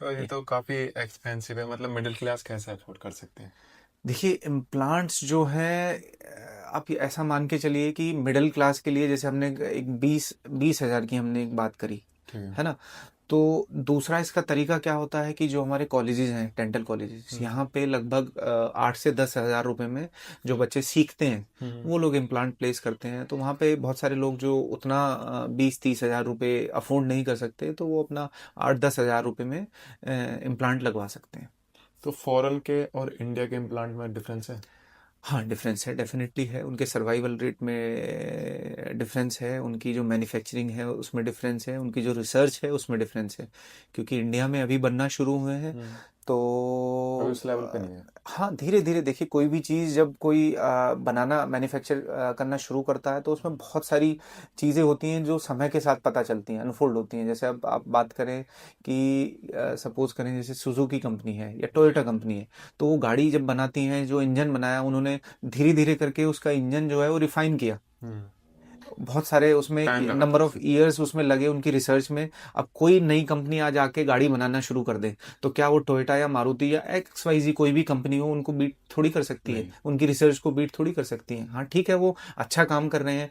और ये तो काफी एक्सपेंसिव है, मतलब मिडिल क्लास कैसे अफोर्ड कर सकते हैं? देखिए इम्प्लांट्स जो है, आप ये ऐसा मान के चलिए कि मिडिल क्लास के लिए, जैसे हमने एक 20,000 की हमने एक बात करी, ठीक है। है ना। तो दूसरा इसका तरीका क्या होता है कि जो हमारे कॉलेजेस हैं, डेंटल कॉलेजेस, हम्म। यहाँ पे लगभग 8 से 10 हज़ार रुपए में जो बच्चे सीखते हैं, हम्म। वो लोग इम्प्लांट प्लेस करते हैं। तो वहाँ पे बहुत सारे लोग जो उतना 20-30 हज़ार रुपये अफोर्ड नहीं कर सकते, तो वो अपना 8-10 हज़ार रुपये में इम्प्लांट लगवा सकते हैं। तो फॉरेन के और इंडिया के इम्प्लांट में डिफरेंस है? हाँ, डिफरेंस है, डेफिनेटली है। उनके सर्वाइवल रेट में डिफरेंस है, उनकी जो मैन्युफैक्चरिंग है उसमें डिफरेंस है, उनकी जो रिसर्च है उसमें डिफरेंस है। क्योंकि इंडिया में अभी बनना शुरू हुए हैं, हम्म। तो अभी उस लेवल पे नहीं है। हाँ, धीरे धीरे देखिए, कोई भी चीज़ जब कोई बनाना, मैन्युफैक्चर करना शुरू करता है, तो उसमें बहुत सारी चीज़ें होती हैं जो समय के साथ पता चलती हैं, अनफोल्ड होती हैं। जैसे अब आप बात करें कि सपोज करें, जैसे सुजुकी कंपनी है या टोयोटा कंपनी है, तो वो गाड़ी जब बनाती हैं, जो इंजन बनाया उन्होंने, धीरे धीरे करके उसका इंजन जो है वो रिफाइन किया। हम्म। बहुत सारे उसमें टाइम लगा था नंबर ऑफ उसे। ईयर्स उसमें लगे उनकी रिसर्च में। अब कोई नई कंपनी आज आके गाड़ी बनाना शुरू कर दे, तो क्या वो टोयोटा या मारुति या एक्स वाई जी कोई भी कंपनी हो, उनको बीट थोड़ी कर सकती है, नहीं। उनकी रिसर्च को बीट थोड़ी कर सकती है। हाँ ठीक है, वो अच्छा काम कर रहे हैं,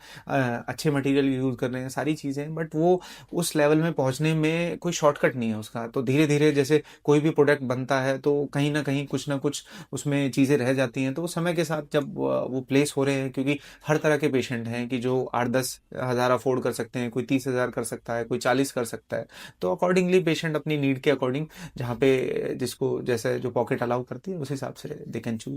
अच्छे मटेरियल यूज कर रहे हैं, सारी चीज़ें, बट वो उस लेवल में पहुंचने में कोई शॉर्टकट नहीं है उसका। तो धीरे धीरे जैसे कोई भी प्रोडक्ट बनता है, तो कहीं ना कुछ उसमें चीज़ें रह जाती हैं। तो वो समय के साथ जब वो प्लेस हो रहे हैं, क्योंकि हर तरह के पेशेंट हैं कि जो 8-10 हज़ार अफोर्ड कर सकते हैं, कोई 30 हज़ार कर सकता है, कोई 40 कर सकता है। तो अकॉर्डिंगली पेशेंट अपनी नीड के अकॉर्डिंग, जहाँ पे जिसको जैसे जो पॉकेट अलाउ करती है, उस हिसाब से दे कैन चूज।